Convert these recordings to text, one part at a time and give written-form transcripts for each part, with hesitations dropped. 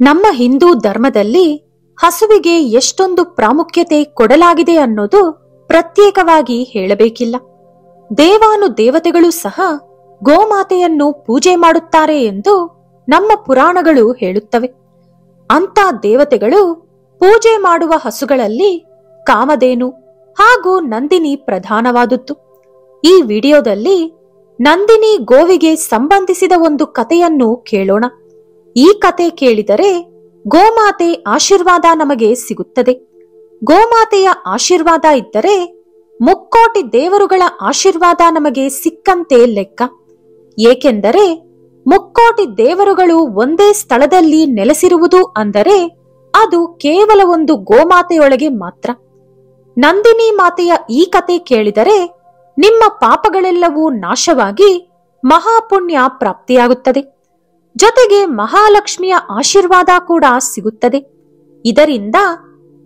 ನಮ್ಮ ಹಿಂದೂ ಧರ್ಮದಲ್ಲಿ ಹಸುವಿಗೆ ಎಷ್ಟೊಂದು ಪ್ರಾಮುಖ್ಯತೆ ಕೊಡಲಾಗಿದೆ ಅನ್ನೋದು ಪ್ರತ್ಯೇಕವಾಗಿ ಹೇಳಬೇಕಿಲ್ಲ. ದೇವಾನು ದೇವತೆಗಳು ಸಹ ಗೋಮಾತೆಯನ್ನು ಪೂಜೆ ಮಾಡುತ್ತಾರೆ ಎಂದು ನಮ್ಮ ಪುರಾಣಗಳು ಹೇಳುತ್ತವೆ. ಅಂತ ದೇವತೆಗಳು ಪೂಜೆ ಮಾಡುವ ಹಸುಗಳಲ್ಲಿ ಕಾಮಧೇನು ಹಾಗೂ ನಂದಿನಿ ಪ್ರಧಾನವಾದದ್ದು. ಈ ವಿಡಿಯೋದಲ್ಲಿ ನಂದಿನಿ ಗೋವಿಗೆ ಸಂಬಂಧಿಸಿದ ಒಂದು ಕಥೆಯನ್ನು ಕೇಳೋಣ. ಈ ಕತೆ ಕೇಳಿದರೆ ಗೋಮಾತೆ ಆಶೀರ್ವಾದ ನಮಗೆ ಸಿಗುತ್ತದೆ. ಗೋಮಾತೆಯ ಆಶೀರ್ವಾದ ಇದ್ದರೆ ಮುಕ್ಕೋಟಿ ದೇವರುಗಳ ಆಶೀರ್ವಾದ ನಮಗೆ ಸಿಕ್ಕಂತೆ ಲೆಕ್ಕ. ಏಕೆಂದರೆ ಮುಕ್ಕೋಟಿ ದೇವರುಗಳು ಒಂದೇ ಸ್ಥಳದಲ್ಲಿ ನೆಲೆಸಿರುವುದು ಅಂದರೆ ಅದು ಕೇವಲ ಒಂದು ಗೋಮಾತೆಯೊಳಗೆ ಮಾತ್ರ. ನಂದಿನಿ ಮಾತೆಯ ಈ ಕತೆ ಕೇಳಿದರೆ ನಿಮ್ಮ ಪಾಪಗಳೆಲ್ಲವೂ ನಾಶವಾಗಿ ಮಹಾಪುಣ್ಯ ಪ್ರಾಪ್ತಿಯಾಗುತ್ತದೆ. ಜೊತೆಗೆ ಮಹಾಲಕ್ಷ್ಮಿಯ ಆಶೀರ್ವಾದ ಕೂಡ ಸಿಗುತ್ತದೆ. ಇದರಿಂದ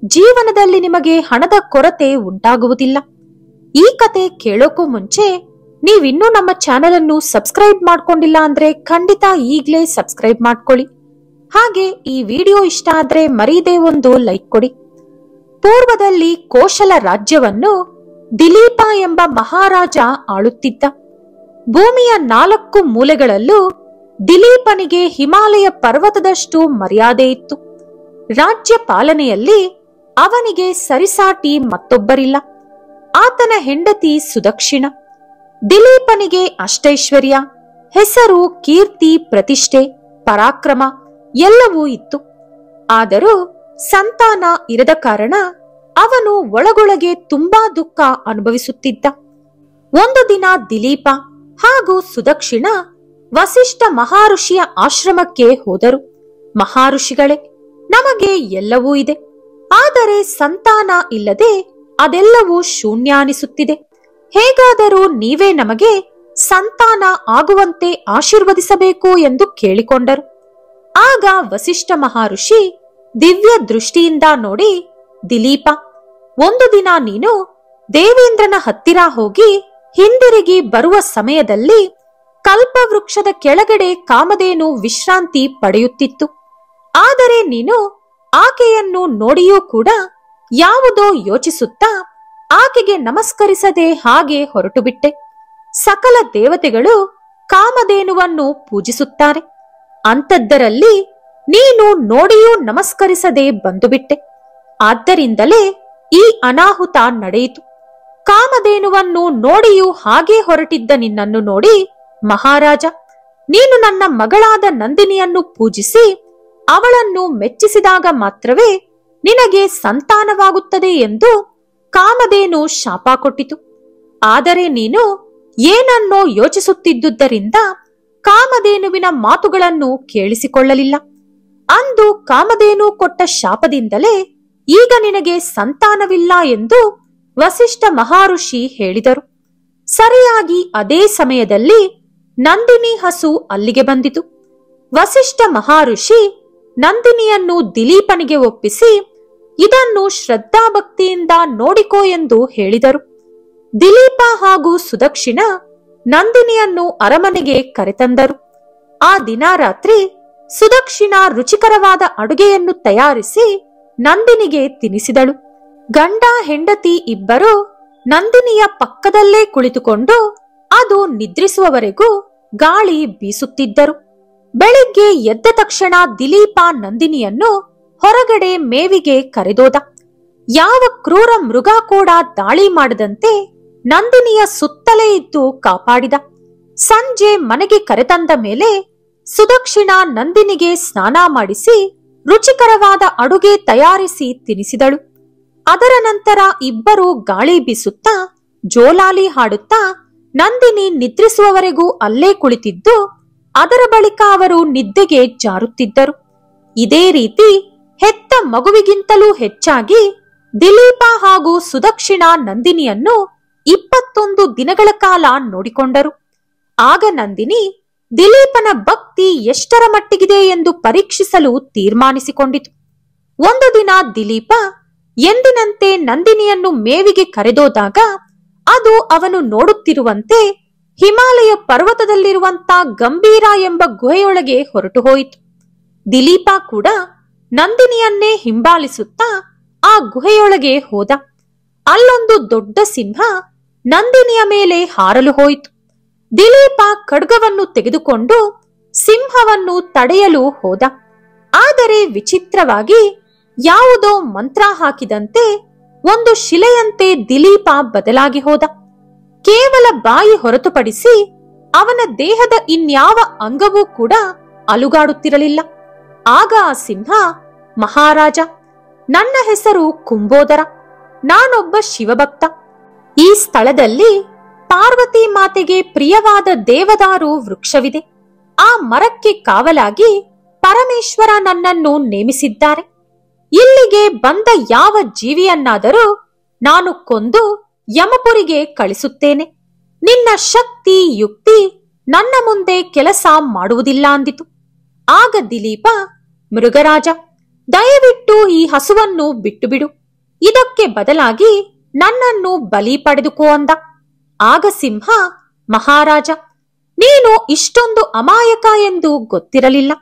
ಜೀವನದಲ್ಲಿ ನಿಮಗೆ ಹಣದ ಕೊರತೆ ಉಂಟಾಗುವುದಿಲ್ಲ. ಈ ಕತೆ ಕೇಳೋಕ್ಕೂ ಮುಂಚೆ ನೀವಿನ್ನೂ ನಮ್ಮ ಚಾನೆಲ್ ಅನ್ನು ಸಬ್ಸ್ಕ್ರೈಬ್ ಮಾಡ್ಕೊಂಡಿಲ್ಲ ಅಂದ್ರೆ ಖಂಡಿತ ಈಗ್ಲೇ ಸಬ್ಸ್ಕ್ರೈಬ್ ಮಾಡ್ಕೊಳ್ಳಿ. ಹಾಗೆ ಈ ವಿಡಿಯೋ ಇಷ್ಟ ಆದ್ರೆ ಮರೀದೆ ಒಂದು ಲೈಕ್ ಕೊಡಿ. ಪೂರ್ವದಲ್ಲಿ ಕೋಶಲ ರಾಜ್ಯವನ್ನು ದಿಲೀಪ ಎಂಬ ಮಹಾರಾಜ ಆಳುತ್ತಿದ್ದ. ಭೂಮಿಯ 4 ಮೂಲೆಗಳಲ್ಲೂ ದಿಲೀಪನಿಗೆ ಹಿಮಾಲಯ ಪರ್ವತದಷ್ಟು ಮರ್ಯಾದೆ ಇತ್ತು. ರಾಜ್ಯ ಪಾಲನೆಯಲ್ಲಿ ಅವನಿಗೆ ಸರಿಸಾಟಿ ಮತ್ತೊಬ್ಬರಿಲ್ಲ. ಆತನ ಹೆಂಡತಿ ಸುದಕ್ಷಿಣ. ದಿಲೀಪನಿಗೆ ಅಷ್ಟೈಶ್ವರ್ಯ, ಹೆಸರು, ಕೀರ್ತಿ, ಪ್ರತಿಷ್ಠೆ, ಪರಾಕ್ರಮ ಎಲ್ಲವೂ ಇತ್ತು. ಆದರೂ ಸಂತಾನ ಇರದ ಕಾರಣ ಅವನು ಒಳಗೊಳಗೆ ತುಂಬಾ ದುಃಖ ಅನುಭವಿಸುತ್ತಿದ್ದ. ಒಂದು ದಿನ ದಿಲೀಪ ಹಾಗೂ ಸುದಕ್ಷಿಣ ವಸಿಷ್ಠ ಮಹಾಋಷಿಯ ಆಶ್ರಮಕ್ಕೆ ಹೋದರು. ಮಹಾಋಷಿಗಳೇ, ನಮಗೆ ಎಲ್ಲವೂ ಇದೆ, ಆದರೆ ಸಂತಾನ ಇಲ್ಲದೆ ಅದೆಲ್ಲವೂ ಶೂನ್ಯ ಅನಿಸುತ್ತಿದೆ. ಹೇಗಾದರೂ ನೀವೇ ನಮಗೆ ಸಂತಾನ ಆಗುವಂತೆ ಆಶೀರ್ವದಿಸಬೇಕು ಎಂದು ಕೇಳಿಕೊಂಡರು. ಆಗ ವಸಿಷ್ಠ ಮಹಾಋಷಿ ದಿವ್ಯ ದೃಷ್ಟಿಯಿಂದ ನೋಡಿ, ದಿಲೀಪ, ಒಂದು ದಿನ ನೀನು ದೇವೇಂದ್ರನ ಹತ್ತಿರ ಹೋಗಿ ಹಿಂದಿರುಗಿ ಬರುವ ಸಮಯದಲ್ಲಿ ಕಲ್ಪವೃಕ್ಷದ ಕೆಳಗಡೆ ಕಾಮಧೇನು ವಿಶ್ರಾಂತಿ ಪಡೆಯುತ್ತಿತ್ತು. ಆದರೆ ನೀನು ಆಕೆಯನ್ನು ನೋಡಿಯೂ ಕೂಡ ಯಾವುದೋ ಯೋಚಿಸುತ್ತಾ ಆಕೆಗೆ ನಮಸ್ಕರಿಸದೆ ಹಾಗೆ ಹೊರಟು ಬಿಟ್ಟೆ. ಸಕಲ ದೇವತೆಗಳು ಕಾಮಧೇನುವನ್ನು ಪೂಜಿಸುತ್ತಾರೆ. ಅಂಥದ್ದರಲ್ಲಿ ನೀನು ನೋಡಿಯೂ ನಮಸ್ಕರಿಸದೆ ಬಂದು ಬಿಟ್ಟೆ. ಆದ್ದರಿಂದಲೇ ಈ ಅನಾಹುತ ನಡೆಯಿತು. ಕಾಮಧೇನುವನ್ನು ನೋಡಿಯೂ ಹಾಗೆ ಹೊರಟಿದ್ದ ನಿನ್ನನ್ನು ನೋಡಿ, ಮಹಾರಾಜ, ನೀನು ನನ್ನ ಮಗಳಾದ ನಂದಿನಿಯನ್ನು ಪೂಜಿಸಿ ಅವಳನ್ನು ಮೆಚ್ಚಿಸಿದಾಗ ಮಾತ್ರವೇ ನಿನಗೆ ಸಂತಾನವಾಗುತ್ತದೆ ಎಂದು ಕಾಮಧೇನು ಶಾಪ ಕೊಟ್ಟಿತು. ಆದರೆ ನೀನು ಏನನ್ನೋ ಯೋಚಿಸುತ್ತಿದ್ದುದರಿಂದ ಕಾಮಧೇನುವಿನ ಮಾತುಗಳನ್ನು ಕೇಳಿಸಿಕೊಳ್ಳಲಿಲ್ಲ. ಅಂದು ಕಾಮಧೇನು ಕೊಟ್ಟ ಶಾಪದಿಂದಲೇ ಈಗ ನಿನಗೆ ಸಂತಾನವಿಲ್ಲ ಎಂದು ವಸಿಷ್ಠ ಮಹಾಋಷಿ ಹೇಳಿದರು. ಸರಿಯಾಗಿ ಅದೇ ಸಮಯದಲ್ಲಿ ನಂದಿನಿ ಹಸು ಅಲ್ಲಿಗೆ ಬಂದಿತು. ವಸಿಷ್ಠ ಮಹಾಋಷಿ ನಂದಿನಿಯನ್ನು ದಿಲೀಪನಿಗೆ ಒಪ್ಪಿಸಿ ಇದನ್ನು ಶ್ರದ್ಧಾಭಕ್ತಿಯಿಂದ ನೋಡಿಕೋ ಎಂದು ಹೇಳಿದರು. ದಿಲೀಪ ಹಾಗೂ ಸುದಕ್ಷಿಣ ನಂದಿನಿಯನ್ನು ಅರಮನೆಗೆ ಕರೆತಂದರು. ಆ ದಿನ ರಾತ್ರಿ ಸುದಕ್ಷಿಣ ರುಚಿಕರವಾದ ಅಡುಗೆಯನ್ನು ತಯಾರಿಸಿ ನಂದಿನಿಗೆ ತಿನಿಸಿದಳು. ಗಂಡ ಹೆಂಡತಿ ಇಬ್ಬರು ನಂದಿನಿಯ ಪಕ್ಕದಲ್ಲೇ ಕುಳಿತುಕೊಂಡು ಅದು ನಿದ್ರಿಸುವವರೆಗೂ ಗಾಳಿ ಬೀಸುತ್ತಿದ್ದರು. ಬೆಳಿಗ್ಗೆ ಎದ್ದ ತಕ್ಷಣ ದಿಲೀಪ ನಂದಿನಿಯನ್ನು ಹೊರಗಡೆ ಮೇವಿಗೆ ಕರೆದೋದ. ಯಾವ ಕ್ರೂರ ಮೃಗ ಕೂಡ ದಾಳಿ ಮಾಡದಂತೆ ನಂದಿನಿಯ ಸುತ್ತಲೇ ಇದ್ದು ಕಾಪಾಡಿದ. ಸಂಜೆ ಮನೆಗೆ ಕರೆತಂದ ಮೇಲೆ ಸುದಕ್ಷಿಣ ನಂದಿನಿಗೆ ಸ್ನಾನ ಮಾಡಿಸಿ ರುಚಿಕರವಾದ ಅಡುಗೆ ತಯಾರಿಸಿ ತಿನಿಸಿದಳು. ಅದರ ನಂತರ ಇಬ್ಬರು ಗಾಳಿ ಬೀಸುತ್ತಾ ಜೋಲಾಲಿ ಹಾಡುತ್ತಾ ನಂದಿನಿ ನಿದ್ರಿಸುವವರೆಗೂ ಅಲ್ಲೇ ಕುಳಿತಿದ್ದು ಅದರ ಬಳಿಕ ಅವರು ನಿದ್ದೆಗೆ ಜಾರುತ್ತಿದ್ದರು. ಇದೇ ರೀತಿ ಹೆತ್ತ ಮಗುವಿಗಿಂತಲೂ ಹೆಚ್ಚಾಗಿ ದಿಲೀಪ ಹಾಗೂ ಸುದಕ್ಷಿಣ ನಂದಿನಿಯನ್ನು 21 ದಿನಗಳ ಕಾಲ ನೋಡಿಕೊಂಡರು. ಆಗ ನಂದಿನಿ ದಿಲೀಪನ ಭಕ್ತಿ ಎಷ್ಟರ ಮಟ್ಟಿಗಿದೆ ಎಂದು ಪರೀಕ್ಷಿಸಲು ತೀರ್ಮಾನಿಸಿಕೊಂಡಿತು. ಒಂದು ದಿನ ದಿಲೀಪ ಎಂದಿನಂತೆ ನಂದಿನಿಯನ್ನು ಮೇವಿಗೆ ಕರೆದೋದಾಗ ಅದು ಅವನು ನೋಡುತ್ತಿರುವಂತೆ ಹಿಮಾಲಯ ಪರ್ವತದಲ್ಲಿರುವಂತ ಗಂಭೀರ ಎಂಬ ಗುಹೆಯೊಳಗೆ ಹೊರಟು ಹೋಯಿತು. ದಿಲೀಪ ಕೂಡ ನಂದಿನಿಯನ್ನೇ ಹಿಂಬಾಲಿಸುತ್ತಾ ಆ ಗುಹೆಯೊಳಗೆ ಹೋದ. ಅಲ್ಲೊಂದು ದೊಡ್ಡ ಸಿಂಹ ನಂದಿನಿಯ ಮೇಲೆ ಹಾರಲು ಹೋಯಿತು. ದಿಲೀಪ ಖಡ್ಗವನ್ನು ತೆಗೆದುಕೊಂಡು ಸಿಂಹವನ್ನು ತಡೆಯಲು ಹೋದ. ಆದರೆ ವಿಚಿತ್ರವಾಗಿ ಯಾವುದೋ ಮಂತ್ರ ಹಾಕಿದಂತೆ ಒಂದು ಶಿಲೆಯಂತೆ ದಿಲೀಪ ಬದಲಾಗಿ ಹೋದ. ಕೇವಲ ಬಾಯಿ ಹೊರತುಪಡಿಸಿ ಅವನ ದೇಹದ ಇನ್ಯಾವ ಅಂಗವೂ ಕೂಡ ಅಲುಗಾಡುತ್ತಿರಲಿಲ್ಲ. ಆಗ ಆ ಸಿಂಹ, ಮಹಾರಾಜ, ನನ್ನ ಹೆಸರು ಕುಂಬೋದರ, ನಾನೊಬ್ಬ ಶಿವಭಕ್ತ. ಈ ಸ್ಥಳದಲ್ಲಿ ಪಾರ್ವತಿ ಮಾತೆಗೆ ಪ್ರಿಯವಾದ ದೇವದಾರು ವೃಕ್ಷವಿದೆ. ಆ ಮರಕ್ಕೆ ಕಾವಲಾಗಿ ಪರಮೇಶ್ವರ ನನ್ನನ್ನು ನೇಮಿಸಿದ್ದಾರೆ. ಇಲ್ಲಿಗೆ ಬಂದ ಯಾವ ಜೀವಿಯನ್ನಾದರೂ ನಾನು ಕೊಂದು ಯಮಪುರಿಗೆ ಕಳಿಸುತ್ತೇನೆ. ನಿನ್ನ ಶಕ್ತಿ ಯುಕ್ತಿ ನನ್ನ ಮುಂದೆ ಕೆಲಸ ಮಾಡುವುದಿಲ್ಲ ಅಂದಿತು. ಆಗ ದಿಲೀಪ, ಮೃಗರಾಜ, ದಯವಿಟ್ಟು ಈ ಹಸುವನ್ನು ಬಿಟ್ಟು ಬಿಡು, ಇದಕ್ಕೆ ಬದಲಾಗಿ ನನ್ನನ್ನು ಬಲಿ ಪಡೆದುಕೋ ಅಂದ. ಆಗ ಸಿಂಹ, ಮಹಾರಾಜ, ನೀನು ಇಷ್ಟೊಂದು ಅಮಾಯಕ ಎಂದು ಗೊತ್ತಿರಲಿಲ್ಲ.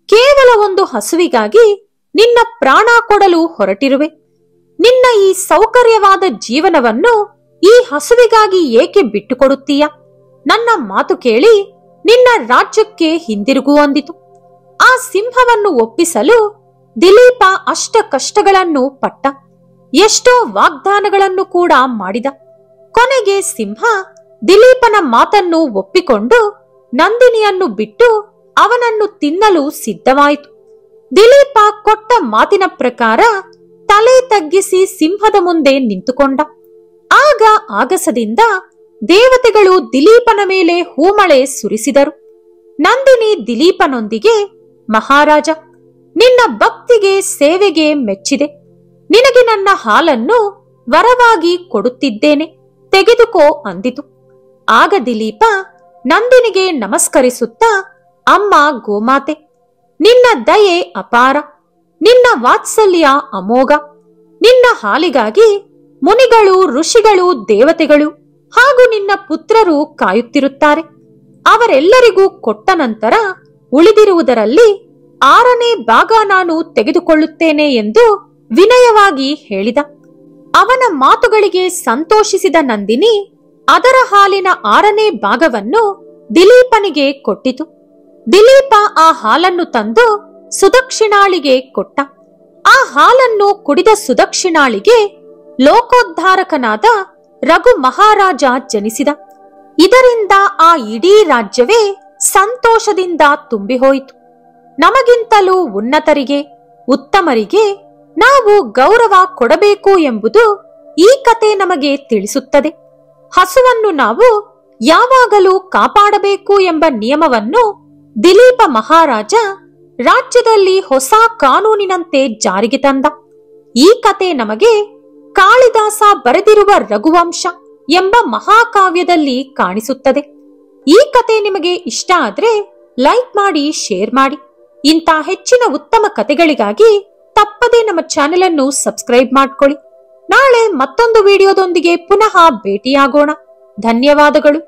ಕೇವಲ ಒಂದು ಹಸುವಿಗಾಗಿ ನಿನ್ನ ಪ್ರಾಣ ಕೊಡಲು ಹೊರಟಿರುವೆ. ನಿನ್ನ ಈ ಸೌಕರ್ಯವಾದ ಜೀವನವನ್ನು ಈ ಹಸುವಿಗಾಗಿ ಏಕೆ ಬಿಟ್ಟುಕೊಡುತ್ತೀಯ? ನನ್ನ ಮಾತು ಕೇಳಿ ನಿನ್ನ ರಾಜ್ಯಕ್ಕೆ ಹಿಂದಿರುಗು ಅಂದಿತು. ಆ ಸಿಂಹವನ್ನು ಒಪ್ಪಿಸಲು ದಿಲೀಪ ಅಷ್ಟ ಕಷ್ಟಗಳನ್ನು ಪಟ್ಟ. ಎಷ್ಟೋ ವಾಗ್ದಾನಗಳನ್ನು ಕೂಡ ಮಾಡಿದ. ಕೊನೆಗೆ ಸಿಂಹ ದಿಲೀಪನ ಮಾತನ್ನು ಒಪ್ಪಿಕೊಂಡು ನಂದಿನಿಯನ್ನು ಬಿಟ್ಟು ಅವನನ್ನು ತಿನ್ನಲು ಸಿದ್ಧವಾಯಿತು. ದಿಲೀಪ ಕೊಟ್ಟ ಮಾತಿನ ಪ್ರಕಾರ ತಲೆ ತಗ್ಗಿಸಿ ಸಿಂಹದ ಮುಂದೆ ನಿಂತುಕೊಂಡ. ಆಗ ಆಗಸದಿಂದ ದೇವತೆಗಳು ದಿಲೀಪನ ಮೇಲೆ ಹೂಮಳೆ ಸುರಿಸಿದರು. ನಂದಿನಿ ದಿಲೀಪನೊಂದಿಗೆ, ಮಹಾರಾಜ, ನಿನ್ನ ಭಕ್ತಿಗೆ ಸೇವೆಗೆ ಮೆಚ್ಚಿದೆ. ನಿನಗೆ ನನ್ನ ಹಾಲನ್ನು ವರವಾಗಿ ಕೊಡುತ್ತಿದ್ದೇನೆ, ತೆಗೆದುಕೋ ಅಂದಿತು. ಆಗ ದಿಲೀಪ ನಂದಿನಿಗೆ ನಮಸ್ಕರಿಸುತ್ತಾ, ಅಮ್ಮ ಗೋಮಾತೆ, ನಿನ್ನ ದಯೆ ಅಪಾರ, ನಿನ್ನ ವಾತ್ಸಲ್ಯ ಅಮೋಘ. ನಿನ್ನ ಹಾಲಿಗಾಗಿ ಮುನಿಗಳು, ಋಷಿಗಳು, ದೇವತೆಗಳು ಹಾಗೂ ನಿನ್ನ ಪುತ್ರರು ಕಾಯುತ್ತಿರುತ್ತಾರೆ. ಅವರೆಲ್ಲರಿಗೂ ಕೊಟ್ಟ ನಂತರ ಉಳಿದಿರುವುದರಲ್ಲಿ 6ನೇ ಭಾಗ ನಾನು ತೆಗೆದುಕೊಳ್ಳುತ್ತೇನೆ ಎಂದು ವಿನಯವಾಗಿ ಹೇಳಿದ. ಅವನ ಮಾತುಗಳಿಗೆ ಸಂತೋಷಿಸಿದ ನಂದಿನಿ ಅದರ ಹಾಲಿನ 6ನೇ ಭಾಗವನ್ನು ದಿಲೀಪನಿಗೆ ಕೊಟ್ಟಿತು. ದಿಲೀಪ ಆ ಹಾಲನ್ನು ತಂದು ಸುದಕ್ಷಿಣಾಳಿಗೆ ಕೊಟ್ಟ. ಆ ಹಾಲನ್ನು ಕುಡಿದ ಸುದಕ್ಷಿಣಾಳಿಗೆ ಲೋಕೋದ್ಧಾರಕನಾದ ರಘು ಮಹಾರಾಜ ಜನಿಸಿದ. ಇದರಿಂದ ಆ ಇಡೀ ರಾಜ್ಯವೇ ಸಂತೋಷದಿಂದ ತುಂಬಿಹೋಯಿತು. ನಮಗಿಂತಲೂ ಉನ್ನತರಿಗೆ, ಉತ್ತಮರಿಗೆ ನಾವು ಗೌರವ ಕೊಡಬೇಕು ಎಂಬುದು ಈ ಕತೆ ನಮಗೆ ತಿಳಿಸುತ್ತದೆ. ಹಸುವನ್ನು ನಾವು ಯಾವಾಗಲೂ ಕಾಪಾಡಬೇಕು ಎಂಬ ನಿಯಮವನ್ನು ದಿಲೀಪ ಮಹಾರಾಜ ರಾಜ್ಯದಲ್ಲಿ ಹೊಸ ಕಾನೂನಿನಂತೆ ಜಾರಿಗೆ ತಂದ. ಈ ಕತೆ ನಮಗೆ ಕಾಳಿದಾಸ ಬರೆದಿರುವ ರಘುವಂಶ ಎಂಬ ಮಹಾಕಾವ್ಯದಲ್ಲಿ ಕಾಣಿಸುತ್ತದೆ. ಈ ಕತೆ ನಿಮಗೆ ಇಷ್ಟ ಆದ್ರೆ ಲೈಕ್ ಮಾಡಿ, ಶೇರ್ ಮಾಡಿ. ಇಂಥ ಹೆಚ್ಚಿನ ಉತ್ತಮ ಕತೆಗಳಿಗಾಗಿ ತಪ್ಪದೇ ನಮ್ಮ ಚಾನೆಲ್ ಅನ್ನು ಸಬ್ಸ್ಕ್ರೈಬ್ ಮಾಡ್ಕೊಳ್ಳಿ. ನಾಳೆ ಮತ್ತೊಂದು ವಿಡಿಯೋದೊಂದಿಗೆ ಪುನಃ ಭೇಟಿಯಾಗೋಣ. ಧನ್ಯವಾದಗಳು.